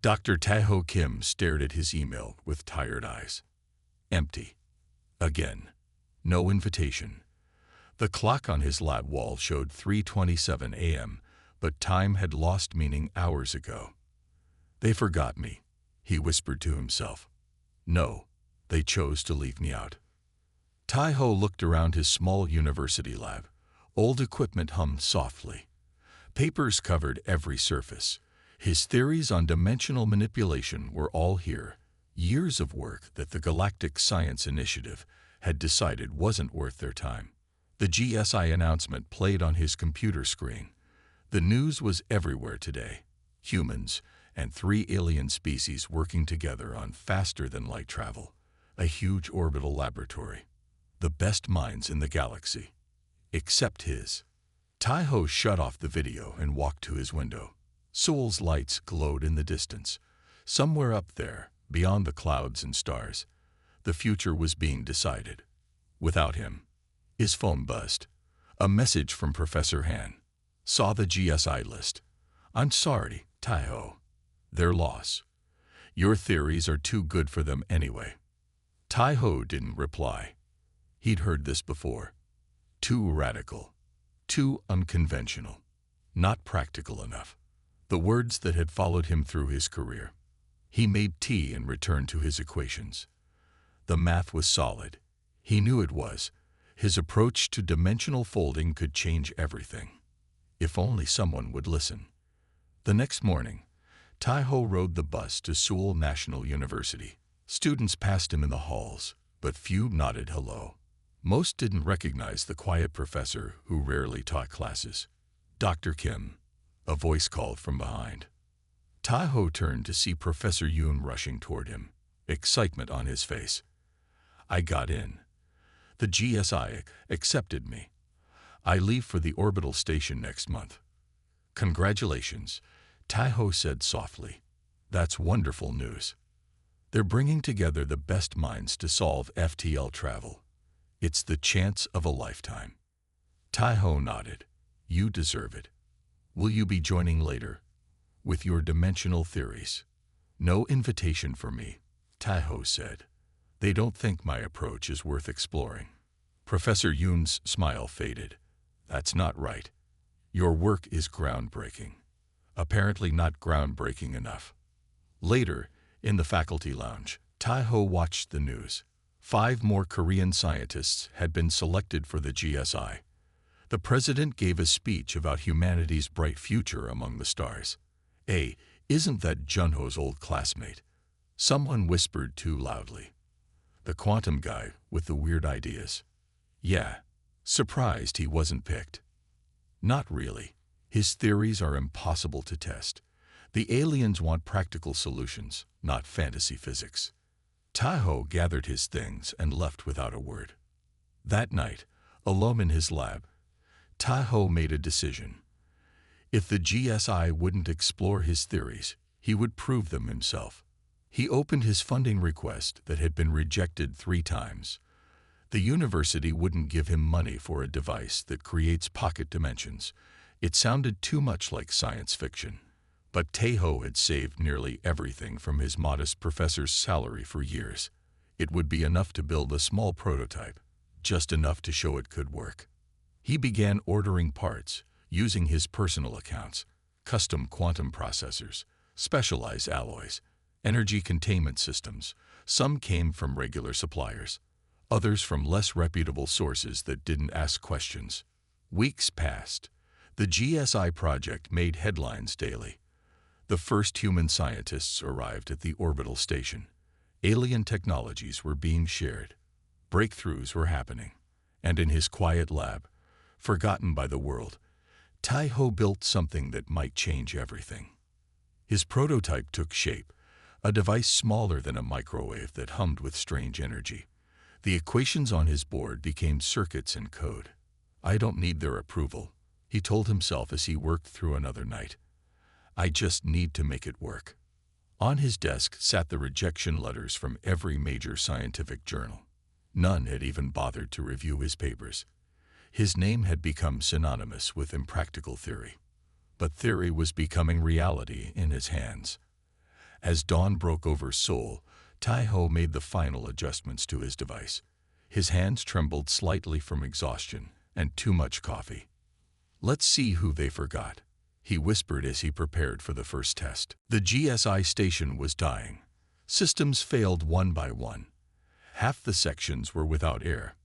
Dr. Tae-ho Kim stared at his email with tired eyes. Empty. Again. No invitation. The clock on his lab wall showed 3:27 a.m., but time had lost meaning hours ago. They forgot me, he whispered to himself. No, they chose to leave me out. Tae-ho looked around his small university lab. Old equipment hummed softly. Papers covered every surface. His theories on dimensional manipulation were all here. Years of work that the Galactic Science Initiative had decided wasn't worth their time. The GSI announcement played on his computer screen. The news was everywhere today. Humans and 3 alien species working together on faster-than-light travel. A huge orbital laboratory. The best minds in the galaxy. Except his. Tae-ho shut off the video and walked to his window. Seoul's lights glowed in the distance. Somewhere up there, beyond the clouds and stars, the future was being decided. Without him. His phone buzzed. A message from Professor Han. Saw the GSI list. I'm sorry, Tae-ho. Their loss. Your theories are too good for them anyway. Tae-ho didn't reply. He'd heard this before. Too radical. Too unconventional. Not practical enough. The words that had followed him through his career. He made tea and returned to his equations. The math was solid. He knew it was. His approach to dimensional folding could change everything. If only someone would listen. The next morning, Tae-ho rode the bus to Seoul National University. Students passed him in the halls, but few nodded hello. Most didn't recognize the quiet professor who rarely taught classes. Dr. Kim, a voice called from behind. Tae-ho turned to see Professor Yoon rushing toward him, excitement on his face. I got in. The GSI accepted me. I leave for the orbital station next month. Congratulations, Tae-ho said softly. That's wonderful news. They're bringing together the best minds to solve FTL travel. It's the chance of a lifetime. Tae-ho nodded. You deserve it. Will you be joining later? With your dimensional theories. No invitation for me, Tae-ho said. They don't think my approach is worth exploring. Professor Yoon's smile faded. That's not right. Your work is groundbreaking. Apparently not groundbreaking enough. Later, in the faculty lounge, Tae-ho watched the news. 5 more Korean scientists had been selected for the GSI. The president gave a speech about humanity's bright future among the stars. Hey, isn't that Junho's old classmate? Someone whispered too loudly. The quantum guy with the weird ideas. Yeah. Surprised he wasn't picked. Not really. His theories are impossible to test. The aliens want practical solutions, not fantasy physics. Tae-ho gathered his things and left without a word. That night, alone in his lab, Tae-ho made a decision. If the GSI wouldn't explore his theories, he would prove them himself. He opened his funding request that had been rejected 3 times. The university wouldn't give him money for a device that creates pocket dimensions. It sounded too much like science fiction. But Tae-ho had saved nearly everything from his modest professor's salary for years. It would be enough to build a small prototype, just enough to show it could work. He began ordering parts, using his personal accounts, custom quantum processors, specialized alloys, energy containment systems. Some came from regular suppliers, others from less reputable sources that didn't ask questions. Weeks passed. The GSI project made headlines daily. The first human scientists arrived at the orbital station. Alien technologies were being shared. Breakthroughs were happening. And in his quiet lab, forgotten by the world, Tae-ho built something that might change everything. His prototype took shape, a device smaller than a microwave that hummed with strange energy. The equations on his board became circuits and code. I don't need their approval, he told himself as he worked through another night. I just need to make it work. On his desk sat the rejection letters from every major scientific journal. None had even bothered to review his papers. His name had become synonymous with impractical theory. But theory was becoming reality in his hands. As dawn broke over Seoul, Tai-ho made the final adjustments to his device. His hands trembled slightly from exhaustion and too much coffee. "Let's see who they forgot," he whispered as he prepared for the first test. The GSI station was dying. Systems failed one by one. Half the sections were without air.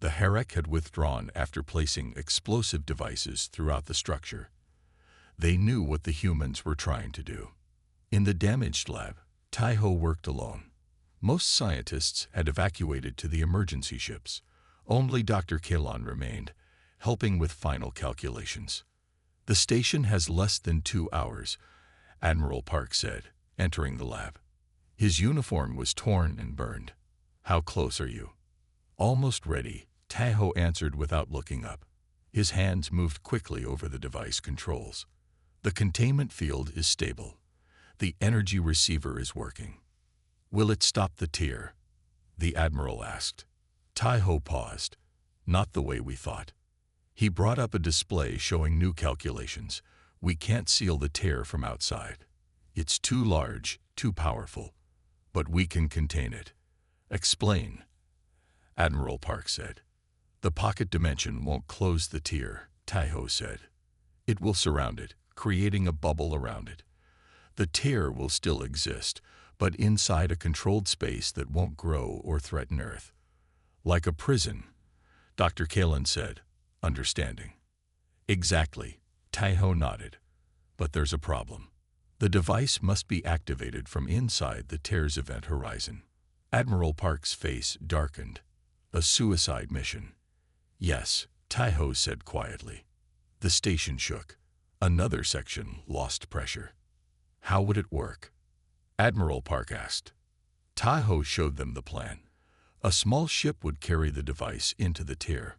The HFY had withdrawn after placing explosive devices throughout the structure. They knew what the humans were trying to do. In the damaged lab, Tai-ho worked alone. Most scientists had evacuated to the emergency ships. Only Dr. Kalon remained, helping with final calculations. "The station has less than 2 hours," Admiral Park said, entering the lab. His uniform was torn and burned. "How close are you?" "Almost ready," Tai-ho answered without looking up. His hands moved quickly over the device controls. "The containment field is stable. The energy receiver is working." "Will it stop the tear?" the Admiral asked. Tai-ho paused. "Not the way we thought." He brought up a display showing new calculations. "We can't seal the tear from outside. It's too large, too powerful. But we can contain it." "Explain," Admiral Park said. "The pocket dimension won't close the tear," Tai-ho said. "It will surround it, creating a bubble around it. The tear will still exist, but inside a controlled space that won't grow or threaten Earth." "Like a prison," Dr. Kalon said, understanding. "Exactly," Tai-ho nodded. "But there's a problem. The device must be activated from inside the tear's event horizon." Admiral Park's face darkened. "A suicide mission." "Yes," Tai-ho said quietly. The station shook. Another section lost pressure. "How would it work?" Admiral Park asked. Tai-ho showed them the plan. A small ship would carry the device into the tear.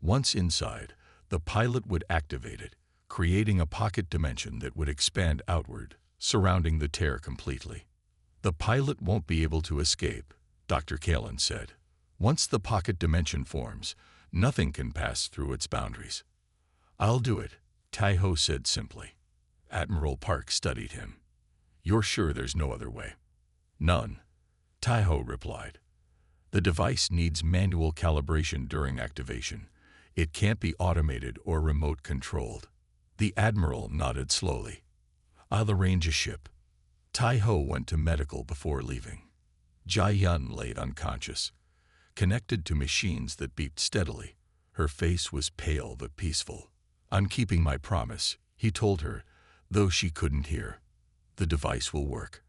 Once inside, the pilot would activate it, creating a pocket dimension that would expand outward, surrounding the tear completely. "The pilot won't be able to escape," Dr. Kalon said. "Once the pocket dimension forms, nothing can pass through its boundaries." "I'll do it," Tai-ho said simply. Admiral Park studied him. "You're sure there's no other way?" "None," Tai-ho replied. "The device needs manual calibration during activation. It can't be automated or remote controlled." The Admiral nodded slowly. "I'll arrange a ship." Tai-ho went to medical before leaving. Jia-yun lay unconscious, connected to machines that beeped steadily. Her face was pale but peaceful. "I'm keeping my promise," he told her, though she couldn't hear. "The device will work.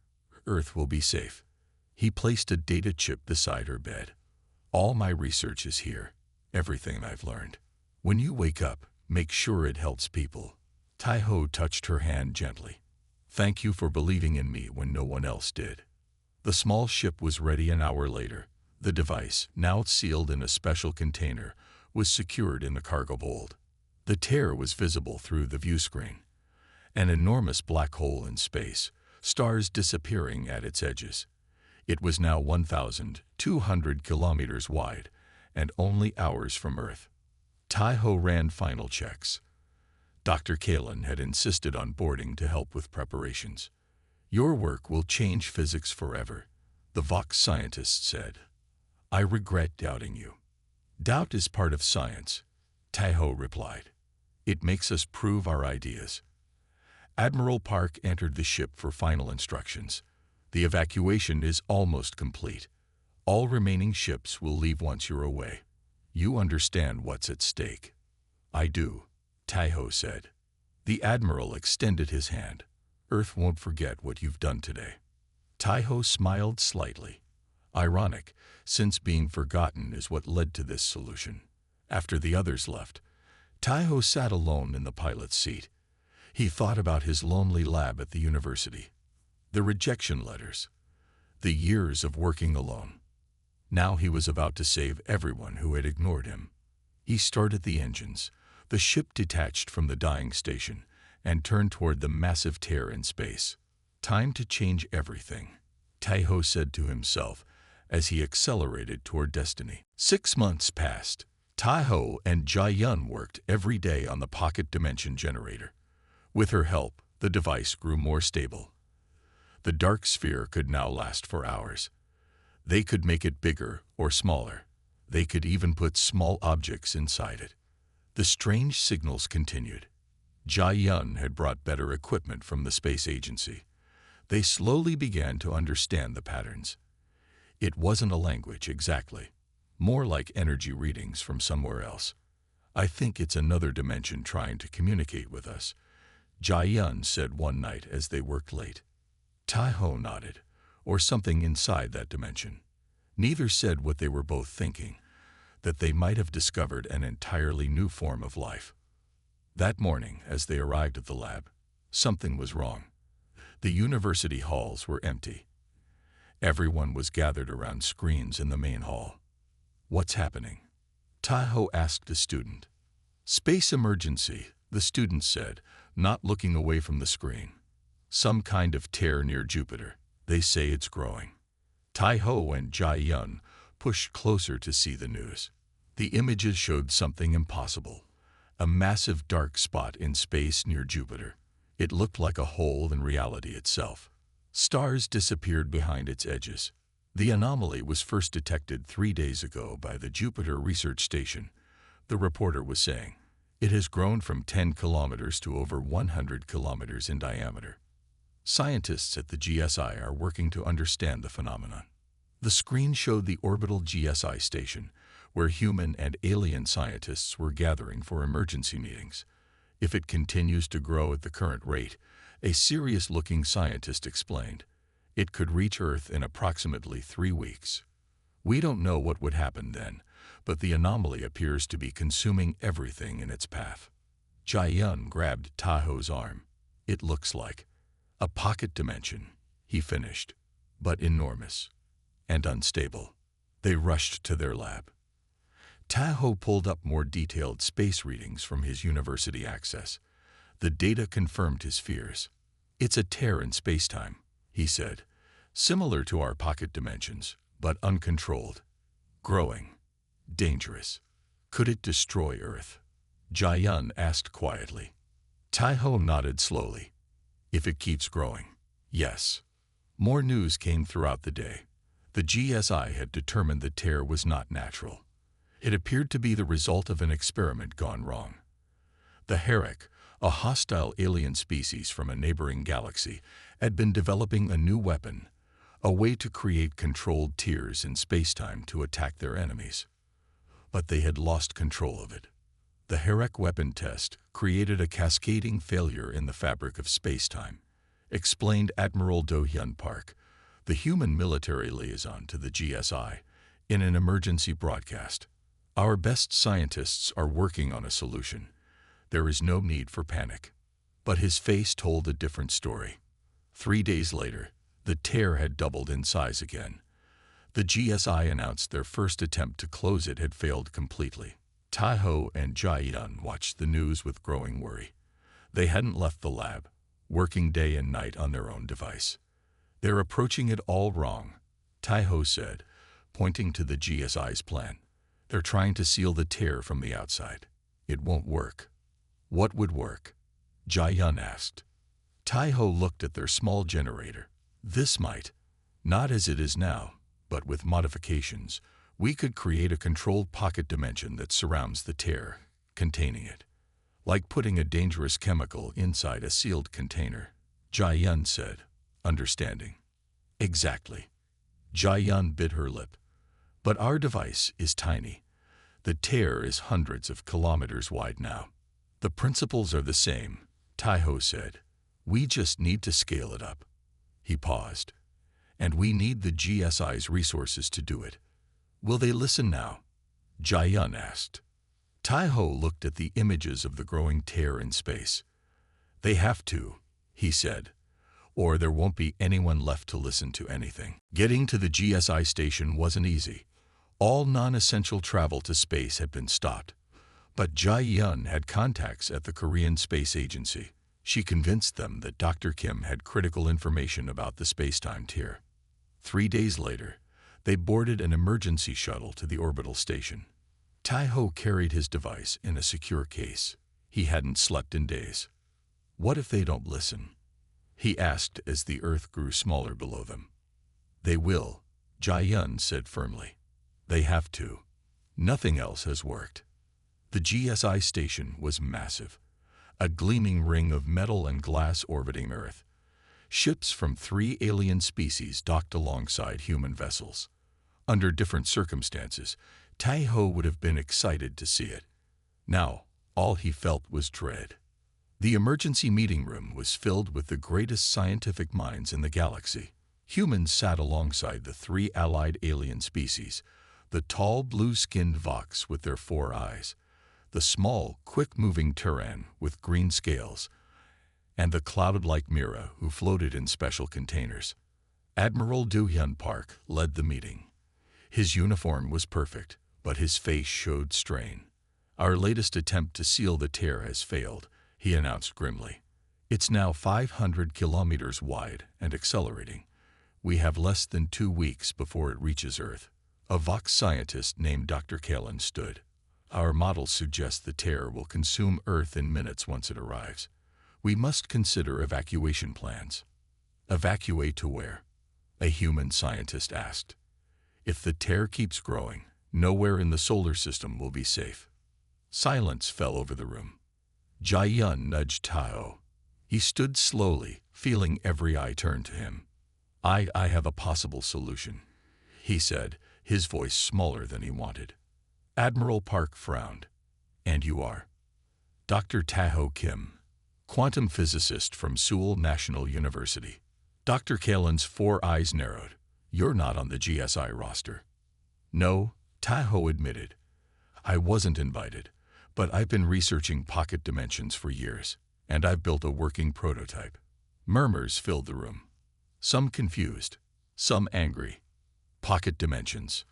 Earth will be safe." He placed a data chip beside her bed. "All my research is here, everything I've learned. When you wake up, make sure it helps people." Tai-ho touched her hand gently. "Thank you for believing in me when no one else did." The small ship was ready an hour later. The device, now sealed in a special container, was secured in the cargo hold. The tear was visible through the view screen. An enormous black hole in space, stars disappearing at its edges. It was now 1,200 kilometers wide and only hours from Earth. Tai-ho ran final checks. Dr. Kalon had insisted on boarding to help with preparations. "Your work will change physics forever," the Vox scientist said. "I regret doubting you." "Doubt is part of science," Tai-ho replied. "It makes us prove our ideas." Admiral Park entered the ship for final instructions. "The evacuation is almost complete. All remaining ships will leave once you're away. You understand what's at stake." "I do," Tai-ho said. The Admiral extended his hand. "Earth won't forget what you've done today." Tai-ho smiled slightly. Ironic, since being forgotten is what led to this solution. After the others left, Tai-ho sat alone in the pilot's seat. He thought about his lonely lab at the university, the rejection letters, the years of working alone. Now he was about to save everyone who had ignored him. He started the engines. The ship detached from the dying station and turned toward the massive tear in space. "Time to change everything," Tai-ho said to himself as he accelerated toward destiny. 6 months passed. Tai-ho and Jia-yun worked every day on the pocket dimension generator. With her help, the device grew more stable. The dark sphere could now last for hours. They could make it bigger or smaller. They could even put small objects inside it. The strange signals continued. Jia-Yun had brought better equipment from the space agency. They slowly began to understand the patterns. It wasn't a language exactly, more like energy readings from somewhere else. "I think it's another dimension trying to communicate with us," Jia-Yun said one night as they worked late. Tai-Ho nodded, "Or something inside that dimension." Neither said what they were both thinking, that they might have discovered an entirely new form of life. That morning, as they arrived at the lab, something was wrong. The university halls were empty. Everyone was gathered around screens in the main hall. "What's happening?" Tai-Ho asked a student. "Space emergency," the student said, not looking away from the screen. "Some kind of tear near Jupiter. They say it's growing." Tai-Ho and Jia-Yun pushed closer to see the news. The images showed something impossible. A massive dark spot in space near Jupiter. It looked like a hole in reality itself. Stars disappeared behind its edges. The anomaly was first detected 3 days ago by the Jupiter Research Station, the reporter was saying. It has grown from 10 kilometers to over 100 kilometers in diameter. Scientists at the GSI are working to understand the phenomenon. The screen showed the orbital GSI station, where human and alien scientists were gathering for emergency meetings. "If it continues to grow at the current rate," a serious-looking scientist explained, "it could reach Earth in approximately 3 weeks. We don't know what would happen then, but the anomaly appears to be consuming everything in its path." Jia-Yun grabbed Tai-Ho's arm. "It looks like a pocket dimension," he finished, "but enormous and unstable." They rushed to their lab. Tai-Ho pulled up more detailed space readings from his university access. The data confirmed his fears. "It's a tear in spacetime," he said, "similar to our pocket dimensions, but uncontrolled. Growing. Dangerous. Could it destroy Earth?" Jia-Yun asked quietly. Tai-Ho nodded slowly. "If it keeps growing, yes." More news came throughout the day. The GSI had determined the tear was not natural. It appeared to be the result of an experiment gone wrong. The HFY, a hostile alien species from a neighboring galaxy, had been developing a new weapon, a way to create controlled tears in spacetime to attack their enemies. But they had lost control of it. The HFY weapon test created a cascading failure in the fabric of spacetime, explained Admiral Do-Hyun Park, the human military liaison to the GSI, in an emergency broadcast. "Our best scientists are working on a solution. There is no need for panic." But his face told a different story. 3 days later, the tear had doubled in size again. The GSI announced their first attempt to close it had failed completely. Tai-Ho and Jia-Yun watched the news with growing worry. They hadn't left the lab, working day and night on their own device. "They're approaching it all wrong," Tai-Ho said, pointing to the GSI's plan. "They're trying to seal the tear from the outside. It won't work." "What would work?" Jia-Yun asked. Tai-Ho looked at their small generator. "This might. Not as it is now, but with modifications. We could create a controlled pocket dimension that surrounds the tear, containing it. Like putting a dangerous chemical inside a sealed container," Jia-Yun said, understanding. "Exactly." Jia-Yun bit her lip. "But our device is tiny. The tear is hundreds of kilometers wide now." "The principles are the same," Tai-Ho said. "We just need to scale it up." He paused. "And we need the GSI's resources to do it." "Will they listen now?" Jia-Yun asked. Tai-Ho looked at the images of the growing tear in space. "They have to," he said, "or there won't be anyone left to listen to anything." Getting to the GSI station wasn't easy. All non-essential travel to space had been stopped. But Jia-Yun had contacts at the Korean Space Agency. She convinced them that Dr. Kim had critical information about the spacetime tear. 3 days later, they boarded an emergency shuttle to the orbital station. Tai-Ho carried his device in a secure case. He hadn't slept in days. What if they don't listen? he asked as the Earth grew smaller below them. They will, Jai-yun said firmly. They have to. Nothing else has worked. The GSI station was massive, a gleaming ring of metal and glass orbiting Earth. Ships from 3 alien species docked alongside human vessels. Under different circumstances, Tai-ho would have been excited to see it. Now, all he felt was dread. The emergency meeting room was filled with the greatest scientific minds in the galaxy. Humans sat alongside the 3 allied alien species, the tall blue-skinned Vox with their 4 eyes, the small, quick-moving Turan with green scales, and the cloud-like Mira who floated in special containers. Admiral Do-hyun Park led the meeting. His uniform was perfect, but his face showed strain. Our latest attempt to seal the tear has failed, he announced grimly. It's now 500 kilometers wide and accelerating. We have less than 2 weeks before it reaches Earth. A Vox scientist named Dr. Kalin stood. Our models suggest the tear will consume Earth in minutes once it arrives. We must consider evacuation plans. Evacuate to where? A human scientist asked. If the tear keeps growing, nowhere in the solar system will be safe. Silence fell over the room. Jai-yun nudged Tai-ho. He stood slowly, feeling every eye turn to him. I have a possible solution, he said, his voice smaller than he wanted. Admiral Park frowned. And you are? Dr. Taho Kim, quantum physicist from Seoul National University. Dr. Kalin's 4 eyes narrowed. You're not on the GSI roster. No, Taho admitted. I wasn't invited, but I've been researching pocket dimensions for years, and I've built a working prototype. Murmurs filled the room. Some confused, some angry. Pocket dimensions.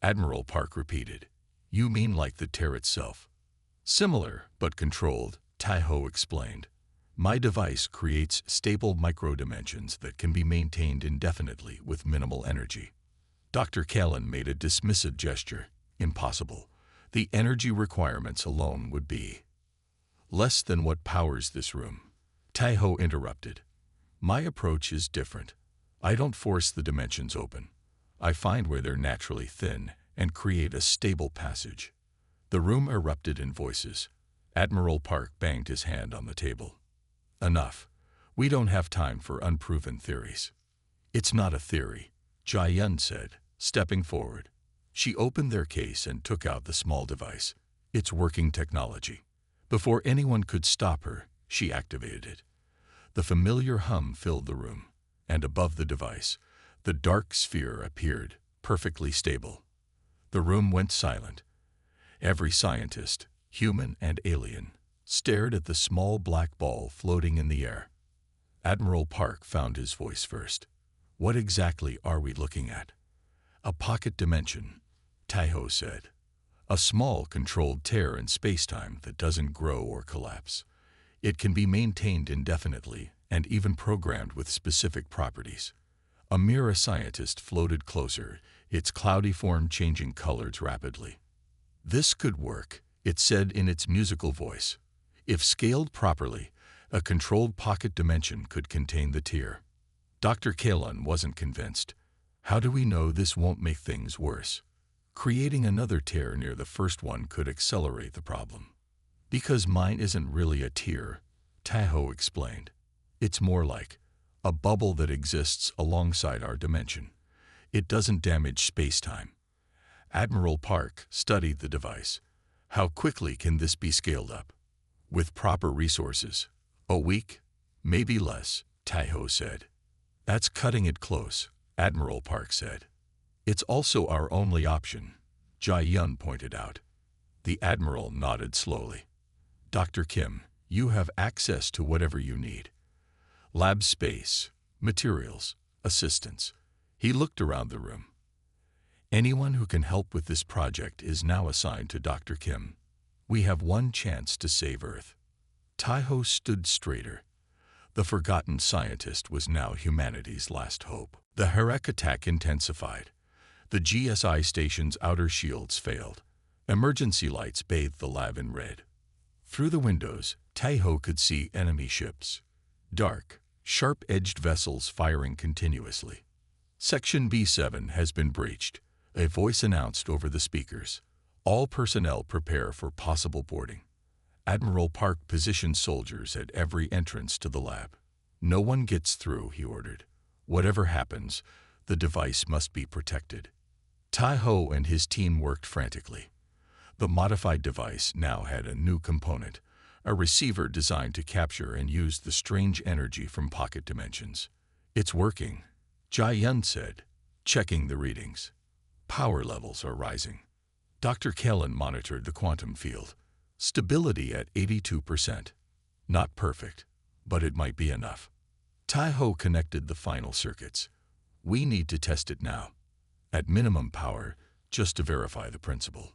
Admiral Park repeated. You mean like the tear itself? Similar, but controlled, Taho explained. My device creates stable microdimensions that can be maintained indefinitely with minimal energy. Dr. Kalin made a dismissive gesture. Impossible. The energy requirements alone would be less than what powers this room. Taho interrupted. My approach is different. I don't force the dimensions open. I find where they're naturally thin and create a stable passage. The room erupted in voices. Admiral Park banged his hand on the table. Enough. We don't have time for unproven theories. It's not a theory, Jai-yun said, stepping forward. She opened their case and took out the small device. It's working technology. Before anyone could stop her, she activated it. The familiar hum filled the room, and above the device, the dark sphere appeared, perfectly stable. The room went silent. Every scientist, human and alien, stared at the small black ball floating in the air. Admiral Park found his voice first. What exactly are we looking at? A pocket dimension, Taho said. A small, controlled tear in space-time that doesn't grow or collapse. It can be maintained indefinitely and even programmed with specific properties. A Mira scientist floated closer, its cloudy form changing colors rapidly. This could work, it said in its musical voice. If scaled properly, a controlled pocket dimension could contain the tear. Dr. Kalin wasn't convinced. How do we know this won't make things worse? Creating another tear near the first one could accelerate the problem. Because mine isn't really a tear, Taho explained. It's more like a bubble that exists alongside our dimension. It doesn't damage space-time. Admiral Park studied the device. How quickly can this be scaled up? With proper resources. A week? Maybe less, Taho said. That's cutting it close, Admiral Park said. It's also our only option, Jai-yun pointed out. The Admiral nodded slowly. Dr. Kim, you have access to whatever you need. Lab space, materials, assistance. He looked around the room. Anyone who can help with this project is now assigned to Dr. Kim. We have one chance to save Earth. Taho stood straighter. The forgotten scientist was now humanity's last hope. The Herek attack intensified. The GSI station's outer shields failed. Emergency lights bathed the lab in red. Through the windows, Taho could see enemy ships. Dark, sharp-edged vessels firing continuously. Section B7 has been breached, a voice announced over the speakers. All personnel prepare for possible boarding. Admiral Park positioned soldiers at every entrance to the lab. No one gets through, he ordered. Whatever happens, the device must be protected. Tai-Ho and his team worked frantically. The modified device now had a new component, a receiver designed to capture and use the strange energy from pocket dimensions. It's working, Jai-Yun said, checking the readings. Power levels are rising. Dr. Kellen monitored the quantum field. Stability at 82%. Not perfect, but it might be enough. Tai-Ho connected the final circuits. We need to test it now. At minimum power, just to verify the principle.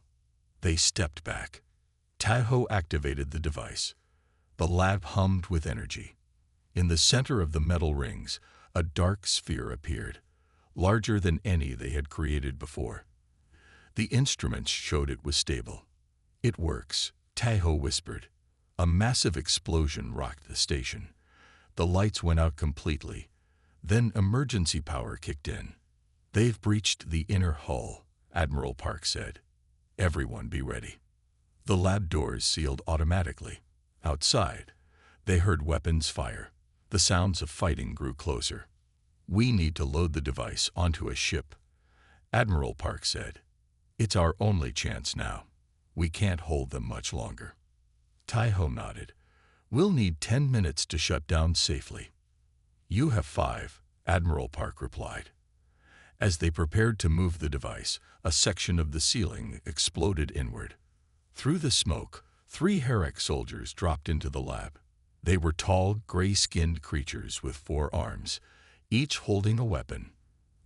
They stepped back. Tai-Ho activated the device. The lab hummed with energy. In the center of the metal rings, a dark sphere appeared, larger than any they had created before. The instruments showed it was stable. It works, Tai-Ho whispered. A massive explosion rocked the station. The lights went out completely. Then emergency power kicked in. They've breached the inner hull, Admiral Park said. Everyone be ready. The lab doors sealed automatically. Outside, they heard weapons fire. The sounds of fighting grew closer. We need to load the device onto a ship, Admiral Park said. It's our only chance now. We can't hold them much longer. Tai-Ho nodded. We'll need 10 minutes to shut down safely. You have 5, Admiral Park replied. As they prepared to move the device, a section of the ceiling exploded inward. Through the smoke, 3 Herrick soldiers dropped into the lab. They were tall, gray-skinned creatures with 4 arms, each holding a weapon.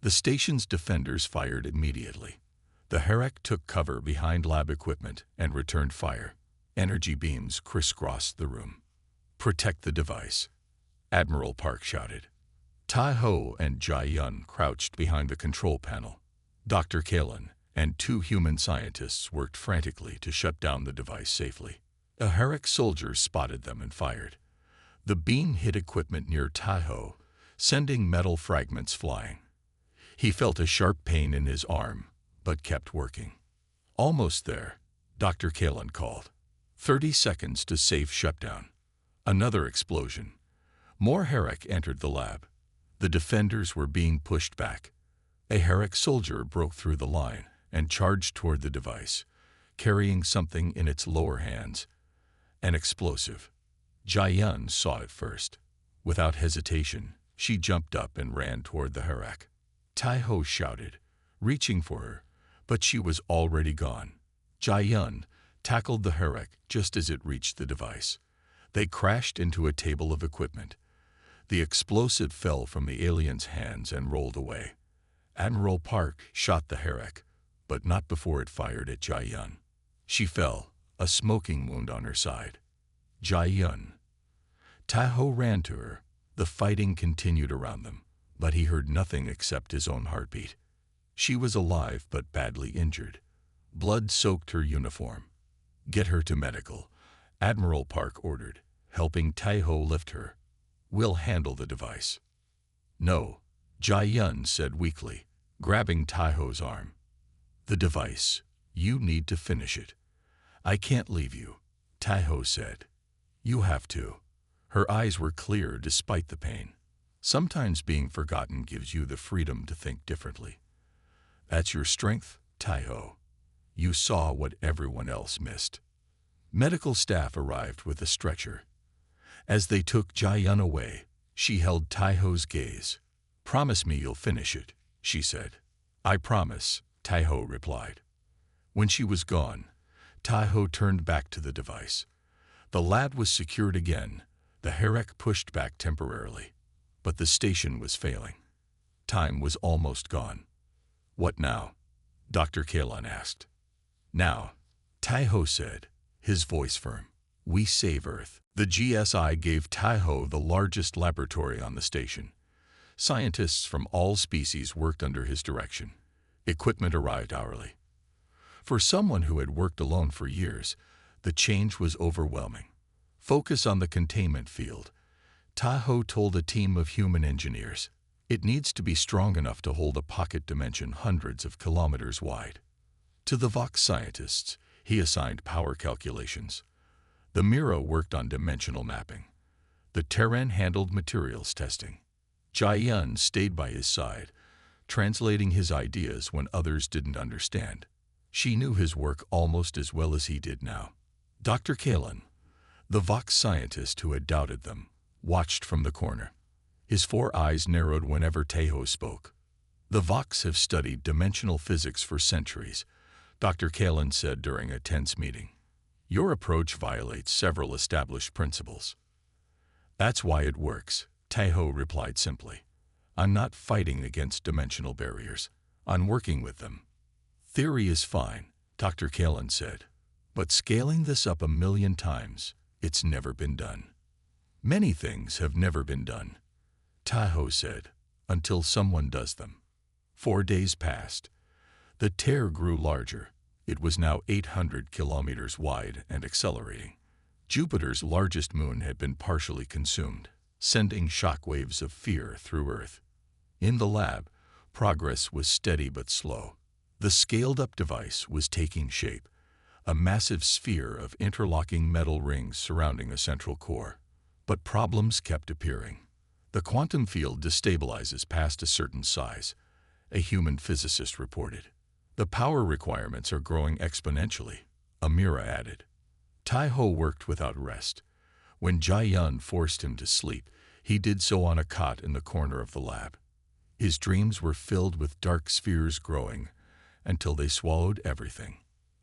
The station's defenders fired immediately. The Herrick took cover behind lab equipment and returned fire. Energy beams crisscrossed the room. Protect the device, Admiral Park shouted. Tai-Ho and Jai-Yun crouched behind the control panel. Dr. Kalen and 2 human scientists worked frantically to shut down the device safely. A Herrick soldier spotted them and fired. The beam hit equipment near Tai-Ho, sending metal fragments flying. He felt a sharp pain in his arm, but kept working. Almost there, Dr. Kalen called. 30 seconds to safe shutdown. Another explosion. More Herrick entered the lab. The defenders were being pushed back. A Herrick soldier broke through the line and charged toward the device, carrying something in its lower hands. An explosive. Jai-Yun saw it first. Without hesitation, she jumped up and ran toward the Herrick. Tai-Ho shouted, reaching for her, but she was already gone. Jai-Yun tackled the Herrick just as it reached the device. They crashed into a table of equipment. The explosive fell from the alien's hands and rolled away. Admiral Park shot the Herrick, but not before it fired at Jai-Yun. She fell, a smoking wound on her side. Jai-Yun. Tai-Ho ran to her. The fighting continued around them, but he heard nothing except his own heartbeat. She was alive but badly injured. Blood soaked her uniform. Get her to medical, Admiral Park ordered, helping Tai-Ho lift her. We'll handle the device. No, Jai-Yun said weakly, grabbing Tai-Ho's arm. The device. You need to finish it. I can't leave you, Tai-Ho said. You have to. Her eyes were clear despite the pain. Sometimes being forgotten gives you the freedom to think differently. That's your strength, Tai-Ho. You saw what everyone else missed. Medical staff arrived with a stretcher. As they took Jai-Yun away, she held Tai-Ho's gaze. Promise me you'll finish it, she said. I promise, Tai-Ho replied. When she was gone, Tai-Ho turned back to the device. The lab was secured again. The Herrick pushed back temporarily, but the station was failing. Time was almost gone. What now? Dr. Kalen asked. Now, Tai-Ho said, his voice firm. We save Earth. The GSI gave Tai-Ho the largest laboratory on the station. Scientists from all species worked under his direction. Equipment arrived hourly. For someone who had worked alone for years, the change was overwhelming. Focus on the containment field. Tahoe told a team of human engineers. It needs to be strong enough to hold a pocket dimension hundreds of kilometers wide. To the Vox scientists, he assigned power calculations. The Mira worked on dimensional mapping. The Terran handled materials testing. Jai-Yun stayed by his side, translating his ideas when others didn't understand. She knew his work almost as well as he did now. Dr. Kalin, the Vox scientist who had doubted them, watched from the corner. His 4 eyes narrowed whenever Tahoe spoke. The Vox have studied dimensional physics for centuries, Dr. Kalin said during a tense meeting. Your approach violates several established principles. That's why it works, Tahoe replied simply. I'm not fighting against dimensional barriers. I'm working with them. Theory is fine, Dr. Kalin said. But scaling this up 1,000,000 times, it's never been done. Many things have never been done, Tahoe said, until someone does them. 4 days passed. The tear grew larger. It was now 800 kilometers wide and accelerating. Jupiter's largest moon had been partially consumed, sending shockwaves of fear through Earth. In the lab, progress was steady but slow. The scaled-up device was taking shape, a massive sphere of interlocking metal rings surrounding a central core. But problems kept appearing. The quantum field destabilizes past a certain size, a human physicist reported. The power requirements are growing exponentially, Amira added. Tahoe worked without rest. When Jai-Yun forced him to sleep, he did so on a cot in the corner of the lab. His dreams were filled with dark spheres growing until they swallowed everything.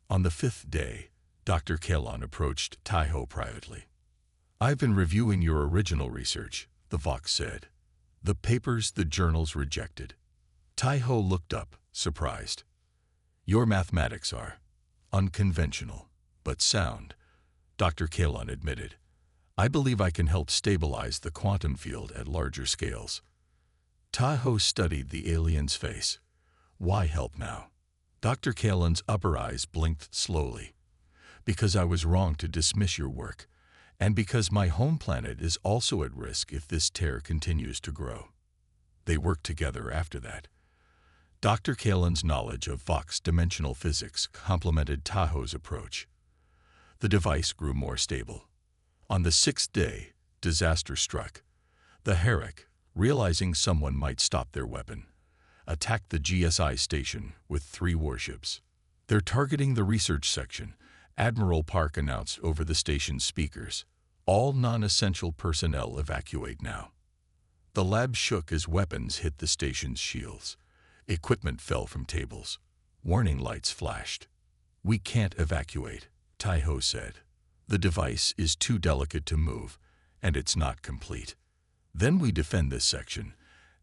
On the 5th day, Dr. Kalin approached Tahoe privately. I've been reviewing your original research, the Vox said. The papers the journals rejected. Tahoe looked up, surprised. Your mathematics are unconventional, but sound, Dr. Kalin admitted. I believe I can help stabilize the quantum field at larger scales. Tahoe studied the alien's face. Why help now? Dr. Kalin's upper eyes blinked slowly. Because I was wrong to dismiss your work, and because my home planet is also at risk if this tear continues to grow. They worked together after that. Dr. Kalin's knowledge of Vox dimensional physics complemented Tahoe's approach. The device grew more stable. On the 6th day, disaster struck. The Herrick, realizing someone might stop their weapon, attacked the GSI station with 3 warships. They're targeting the research section, Admiral Park announced over the station's speakers. All non-essential personnel evacuate now. The lab shook as weapons hit the station's shields. Equipment fell from tables. Warning lights flashed. We can't evacuate, Tahoe said. The device is too delicate to move, and it's not complete. Then we defend this section,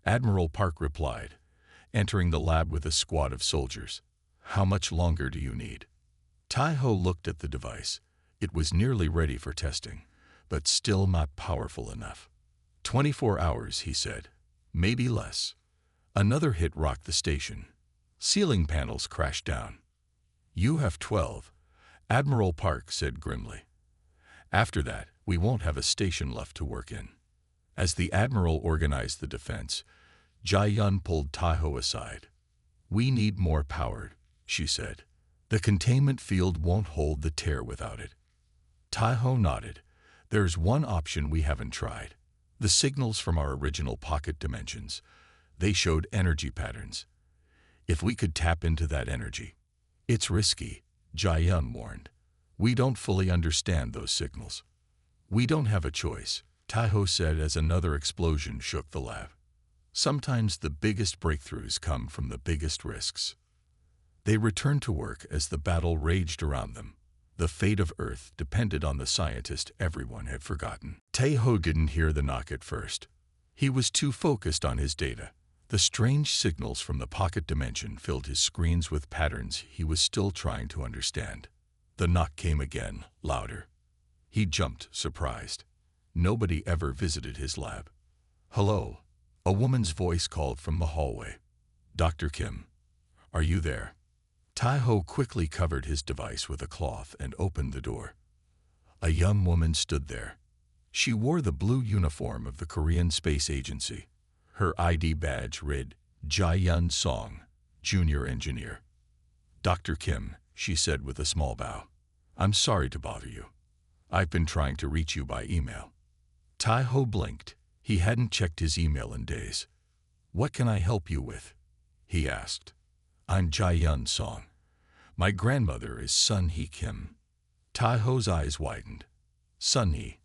Admiral Park replied, entering the lab with a squad of soldiers. How much longer do you need? Tahoe looked at the device. It was nearly ready for testing, but still not powerful enough. 24 hours, he said. Maybe less. Another hit rocked the station. Ceiling panels crashed down. You have 12, Admiral Park said grimly. After that, we won't have a station left to work in. As the Admiral organized the defense, Jai-Yun pulled Tahoe aside. We need more power, she said. The containment field won't hold the tear without it. Tahoe nodded. There's one option we haven't tried. The signals from our original pocket dimensions. They showed energy patterns. If we could tap into that energy. It's risky, Jai-Yun warned. We don't fully understand those signals. We don't have a choice, Tahoe said as another explosion shook the lab. Sometimes the biggest breakthroughs come from the biggest risks. They returned to work as the battle raged around them. The fate of Earth depended on the scientist everyone had forgotten. Tahoe didn't hear the knock at first. He was too focused on his data. The strange signals from the pocket dimension filled his screens with patterns he was still trying to understand. The knock came again, louder. He jumped, surprised. Nobody ever visited his lab. Hello, a woman's voice called from the hallway. Dr. Kim, are you there? Tahoe quickly covered his device with a cloth and opened the door. A young woman stood there. She wore the blue uniform of the Korean Space Agency. Her ID badge read, Jae-yun Song, Junior Engineer. Dr. Kim, she said with a small bow. I'm sorry to bother you. I've been trying to reach you by email. Tae-ho blinked. He hadn't checked his email in days. What can I help you with? He asked. I'm Jae-yun Song. My grandmother is Sun-hee Kim. Tae-ho's eyes widened. Sun-hee,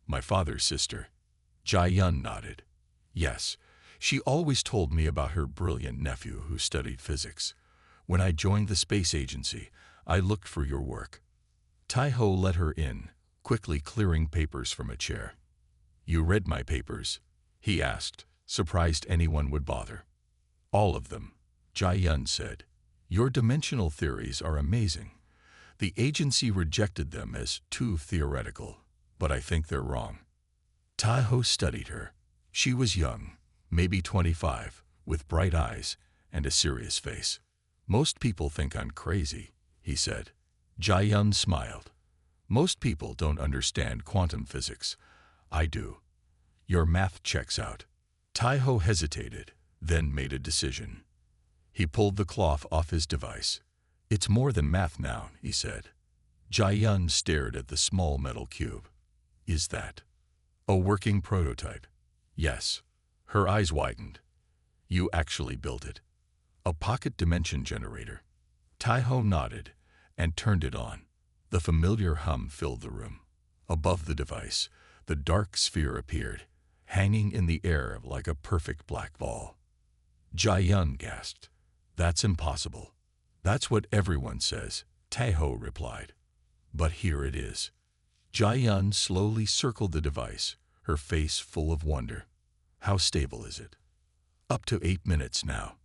my father's sister. Jae-yun nodded. Yes, she always told me about her brilliant nephew who studied physics. When I joined the space agency, I looked for your work. Tae-ho let her in, quickly clearing papers from a chair. You read my papers? He asked, surprised anyone would bother. All of them, Jae-yun said. Your dimensional theories are amazing. The agency rejected them as too theoretical, but I think they're wrong. Tae-ho studied her. She was young, maybe 25, with bright eyes and a serious face. Most people think I'm crazy, he said. Jae-yun smiled. Most people don't understand quantum physics. I do. Your math checks out. Tae-ho hesitated, then made a decision. He pulled the cloth off his device. It's more than math now, he said. Jae-yun stared at the small metal cube. Is that a working prototype? Yes. Her eyes widened. You actually built it. A pocket dimension generator. Tae-ho nodded and turned it on. The familiar hum filled the room. Above the device, the dark sphere appeared, hanging in the air like a perfect black ball. Jae-yun gasped. That's impossible. That's what everyone says, Tae-ho replied. But here it is. Jae-yun slowly circled the device, her face full of wonder. How stable is it? Up to 8 minutes now.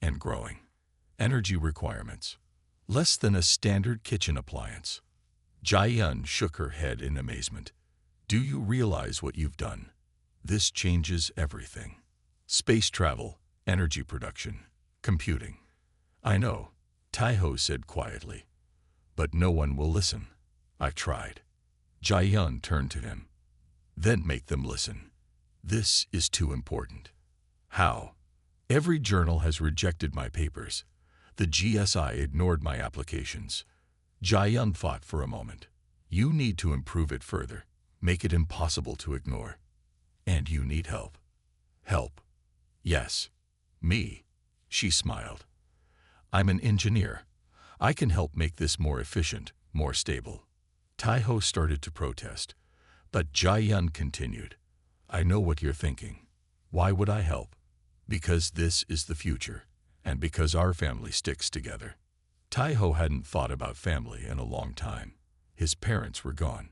And growing. Energy requirements. Less than a standard kitchen appliance. Jae-yun shook her head in amazement. Do you realize what you've done? This changes everything. Space travel, energy production, computing. I know, Tae-ho said quietly. But no one will listen. I've tried. Jae-yun turned to him. Then make them listen. This is too important. How? Every journal has rejected my papers. The GSI ignored my applications. Jae-yun thought for a moment. You need to improve it further. Make it impossible to ignore. And you need help. Help? Yes. Me. She smiled. I'm an engineer. I can help make this more efficient, more stable. Tae-ho started to protest, but Jae-yun continued. I know what you're thinking. Why would I help? Because this is the future, and because our family sticks together. Tae-ho hadn't thought about family in a long time. His parents were gone.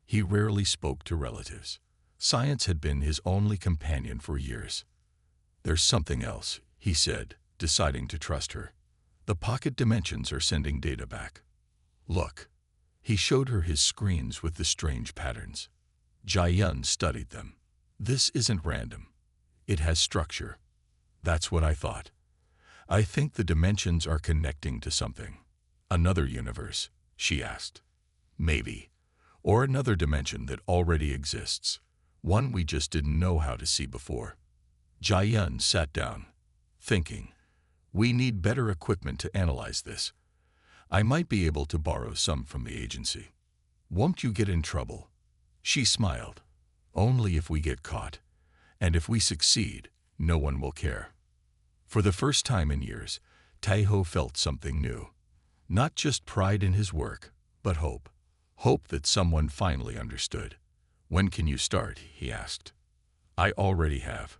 He rarely spoke to relatives. Science had been his only companion for years. There's something else, he said, deciding to trust her. The pocket dimensions are sending data back. Look. He showed her his screens with the strange patterns. Jae-yun studied them. This isn't random. It has structure. That's what I thought. I think the dimensions are connecting to something. Another universe, she asked. Maybe. Or another dimension that already exists. One we just didn't know how to see before. Jae-yun sat down, thinking. We need better equipment to analyze this. I might be able to borrow some from the agency. Won't you get in trouble? She smiled. Only if we get caught. And if we succeed, no one will care. For the first time in years, Tae-ho felt something new. Not just pride in his work, but hope. Hope that someone finally understood. When can you start? He asked. I already have.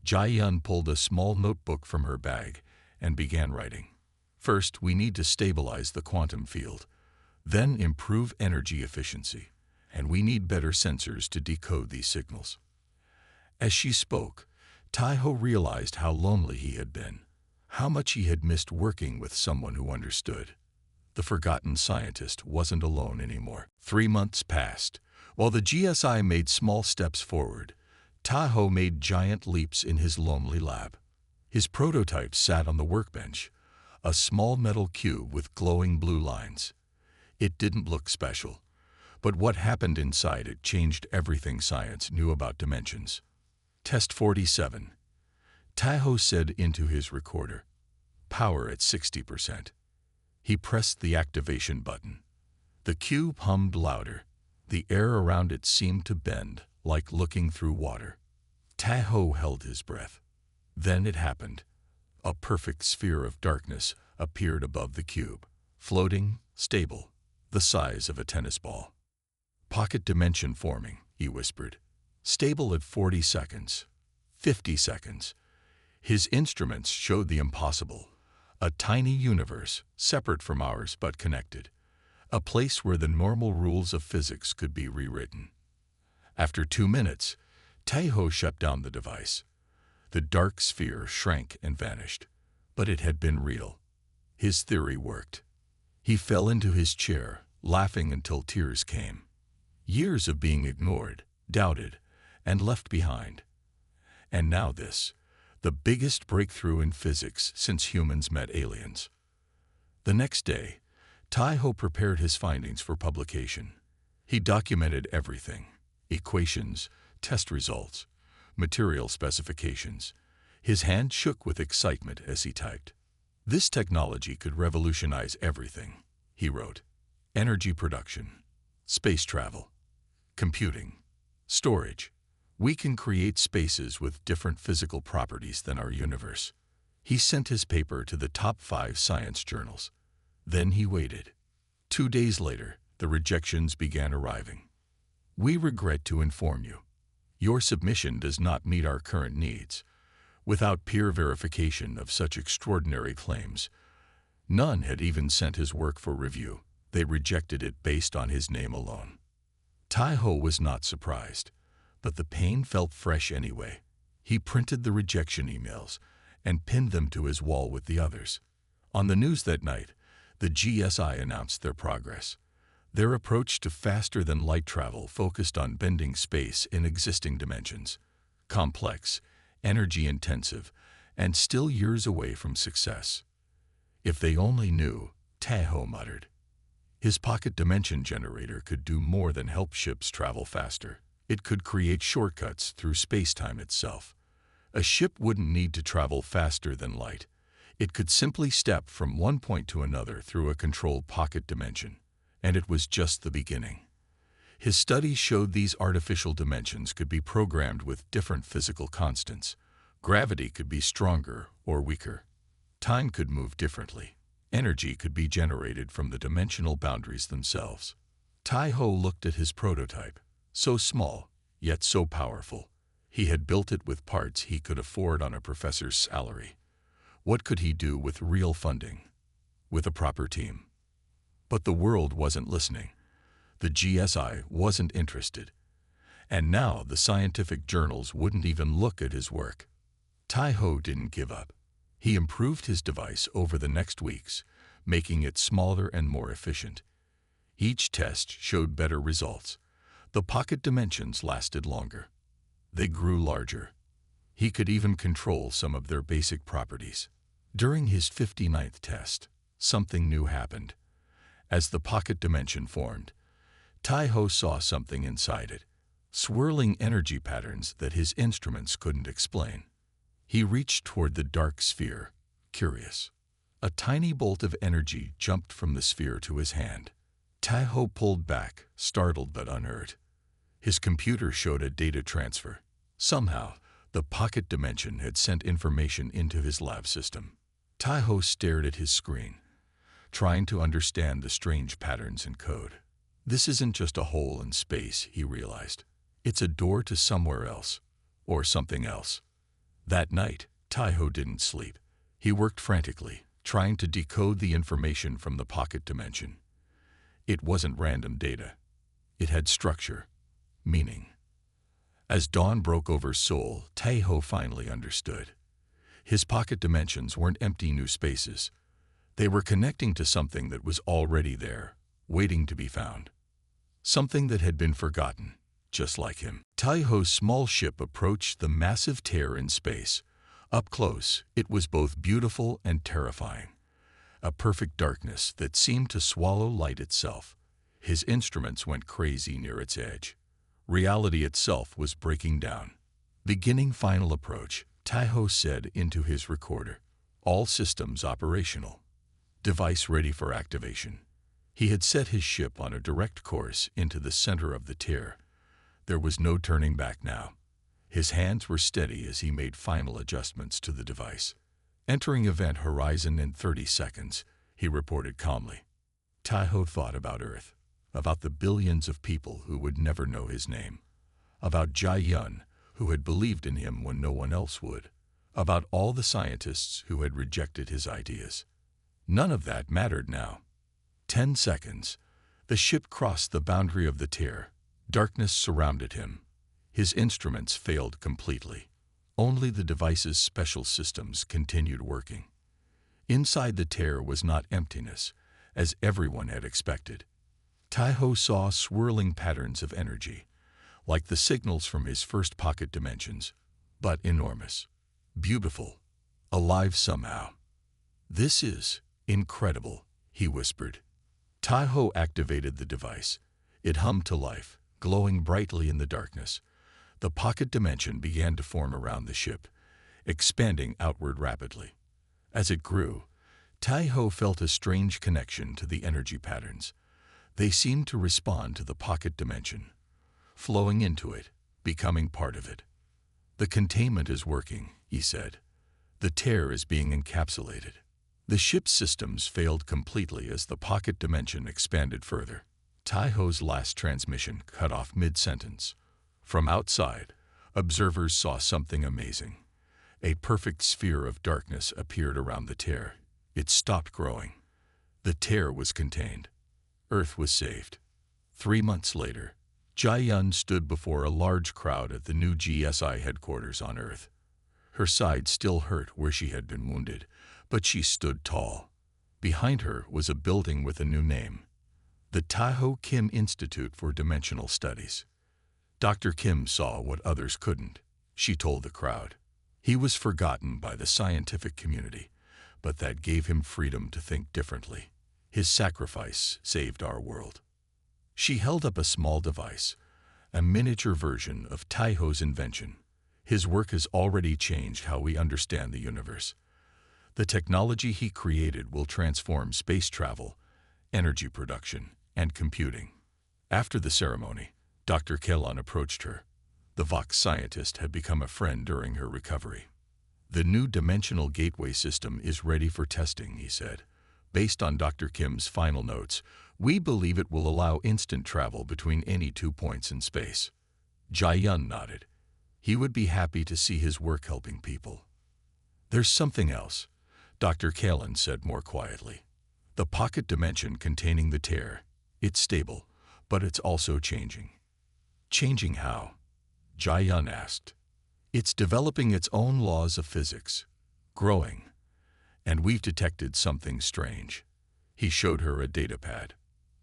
Jae-yun pulled a small notebook from her bag and began writing. First, we need to stabilize the quantum field, then improve energy efficiency, and we need better sensors to decode these signals. As she spoke, Tae-ho realized how lonely he had been, how much he had missed working with someone who understood. The forgotten scientist wasn't alone anymore. 3 months passed. While the GSI made small steps forward, Tae-ho made giant leaps in his lonely lab. His prototype sat on the workbench, a small metal cube with glowing blue lines. It didn't look special, But what happened inside it changed everything science knew about dimensions. Test 47. Taiho said into his recorder, "Power at 60%. He pressed the activation button. The cube hummed louder. The air around it seemed to bend, like looking through water. Taiho held his breath. Then it happened. A perfect sphere of darkness appeared above the cube, floating, stable, the size of a tennis ball. "Pocket dimension forming," he whispered. "Stable at 40 seconds. 50 seconds. His instruments showed the impossible. A tiny universe, separate from ours but connected. A place where the normal rules of physics could be rewritten. After 2 minutes, Taiho shut down the device. The dark sphere shrank and vanished. But it had been real. His theory worked. He fell into his chair, laughing until tears came. Years of being ignored, doubted, and left behind. And now this, the biggest breakthrough in physics since humans met aliens. The next day, Taiho prepared his findings for publication. He documented everything: equations, test results, material specifications. His hand shook with excitement as he typed. "This technology could revolutionize everything," he wrote. "Energy production, space travel, computing, storage. We can create spaces with different physical properties than our universe." He sent his paper to the top 5 science journals. Then he waited. 2 days later, the rejections began arriving. "We regret to inform you. Your submission does not meet our current needs." Without peer verification of such extraordinary claims, none had even sent his work for review. They rejected it based on his name alone. Taiho was not surprised, but the pain felt fresh anyway. He printed the rejection emails and pinned them to his wall with the others. On the news that night, the GSI announced their progress. Their approach to faster-than-light travel focused on bending space in existing dimensions. Complex, energy-intensive, and still years away from success. "If they only knew," Taiho muttered. His pocket dimension generator could do more than help ships travel faster. It could create shortcuts through space-time itself. A ship wouldn't need to travel faster than light. It could simply step from one point to another through a controlled pocket dimension. And it was just the beginning. His studies showed these artificial dimensions could be programmed with different physical constants. Gravity could be stronger or weaker. Time could move differently. Energy could be generated from the dimensional boundaries themselves. Taiho looked at his prototype. So small, yet so powerful. He had built it with parts he could afford on a professor's salary. What could he do with real funding? With a proper team? But the world wasn't listening. The GSI wasn't interested. And now the scientific journals wouldn't even look at his work. Taiho didn't give up. He improved his device over the next weeks, making it smaller and more efficient. Each test showed better results. The pocket dimensions lasted longer. They grew larger. He could even control some of their basic properties. During his 59th test, something new happened. As the pocket dimension formed, Taiho saw something inside it, swirling energy patterns that his instruments couldn't explain. He reached toward the dark sphere, curious. A tiny bolt of energy jumped from the sphere to his hand. Taiho pulled back, startled but unhurt. His computer showed a data transfer. Somehow, the pocket dimension had sent information into his lab system. Taiho stared at his screen, trying to understand the strange patterns in code. This isn't just a hole in space, he realized. It's a door to somewhere else, or something else. That night, Taiho didn't sleep. He worked frantically, trying to decode the information from the pocket dimension. It wasn't random data. It had structure, meaning. As dawn broke over Seoul, Taiho finally understood. His pocket dimensions weren't empty new spaces. They were connecting to something that was already there, waiting to be found. Something that had been forgotten, just like him. Taiho's small ship approached the massive tear in space. Up close, it was both beautiful and terrifying. A perfect darkness that seemed to swallow light itself. His instruments went crazy near its edge. Reality itself was breaking down. Beginning final approach, Taiho said into his recorder. All systems operational. Device ready for activation. He had set his ship on a direct course into the center of the tear. There was no turning back now. His hands were steady as he made final adjustments to the device. Entering event horizon in 30 seconds, he reported calmly. Taiho thought about Earth, about the billions of people who would never know his name, about Jai Yun, who had believed in him when no one else would, about all the scientists who had rejected his ideas. None of that mattered now. 10 seconds. The ship crossed the boundary of the tear. Darkness surrounded him. His instruments failed completely. Only the device's special systems continued working. Inside the tear was not emptiness, as everyone had expected. Taiho saw swirling patterns of energy, like the signals from his first pocket dimensions, but enormous, beautiful, alive somehow. "This is incredible," he whispered. Taiho activated the device. It hummed to life, glowing brightly in the darkness. The pocket dimension began to form around the ship, expanding outward rapidly. As it grew, Taiho felt a strange connection to the energy patterns. They seemed to respond to the pocket dimension, flowing into it, becoming part of it. "The containment is working," he said. "The tear is being encapsulated." The ship's systems failed completely as the pocket dimension expanded further. Taiho's last transmission cut off mid-sentence. From outside, observers saw something amazing. A perfect sphere of darkness appeared around the tear. It stopped growing. The tear was contained. Earth was saved. 3 months later, Jai Yun stood before a large crowd at the new GSI headquarters on Earth. Her side still hurt where she had been wounded, but she stood tall. Behind her was a building with a new name, the Taiho Kim Institute for Dimensional Studies. Dr. Kim saw what others couldn't, she told the crowd. He was forgotten by the scientific community, but that gave him freedom to think differently. His sacrifice saved our world. She held up a small device, a miniature version of Taiho's invention. His work has already changed how we understand the universe. The technology he created will transform space travel, energy production, and computing. After the ceremony, Dr. Kelon approached her. The Vox scientist had become a friend during her recovery. "The new dimensional gateway system is ready for testing," he said. "Based on Dr. Kim's final notes, we believe it will allow instant travel between any 2 points in space." Jai Yun nodded. He would be happy to see his work helping people. "There's something else," Dr. Kalin said more quietly. "The pocket dimension containing the tear. It's stable, but it's also changing." "Changing how?" Jai Yun asked. "It's developing its own laws of physics, growing, and we've detected something strange." He showed her a datapad.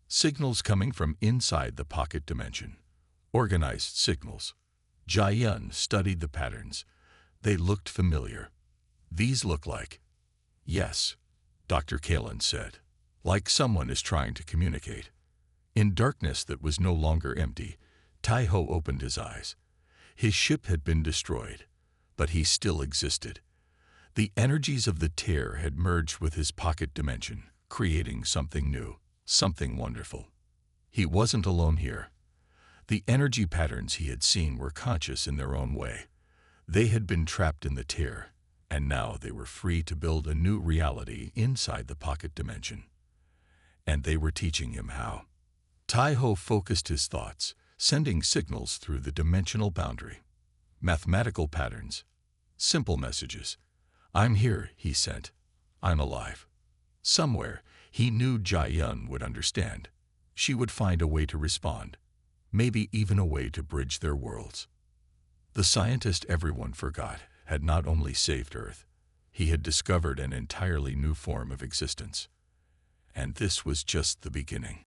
Signals coming from inside the pocket dimension. Organized signals. Jai Yun studied the patterns. They looked familiar. "These look like..." "Yes," Dr. Kalin said. "Like someone is trying to communicate." In darkness that was no longer empty, Taiho opened his eyes. His ship had been destroyed, but he still existed. The energies of the tear had merged with his pocket dimension, creating something new, something wonderful. He wasn't alone here. The energy patterns he had seen were conscious in their own way. They had been trapped in the tear, and now they were free to build a new reality inside the pocket dimension. And they were teaching him how. Taiho focused his thoughts, sending signals through the dimensional boundary. Mathematical patterns. Simple messages. "I'm here," he sent. "I'm alive." Somewhere, he knew Jai Yun would understand. She would find a way to respond. Maybe even a way to bridge their worlds. The scientist everyone forgot had not only saved Earth, he had discovered an entirely new form of existence. And this was just the beginning.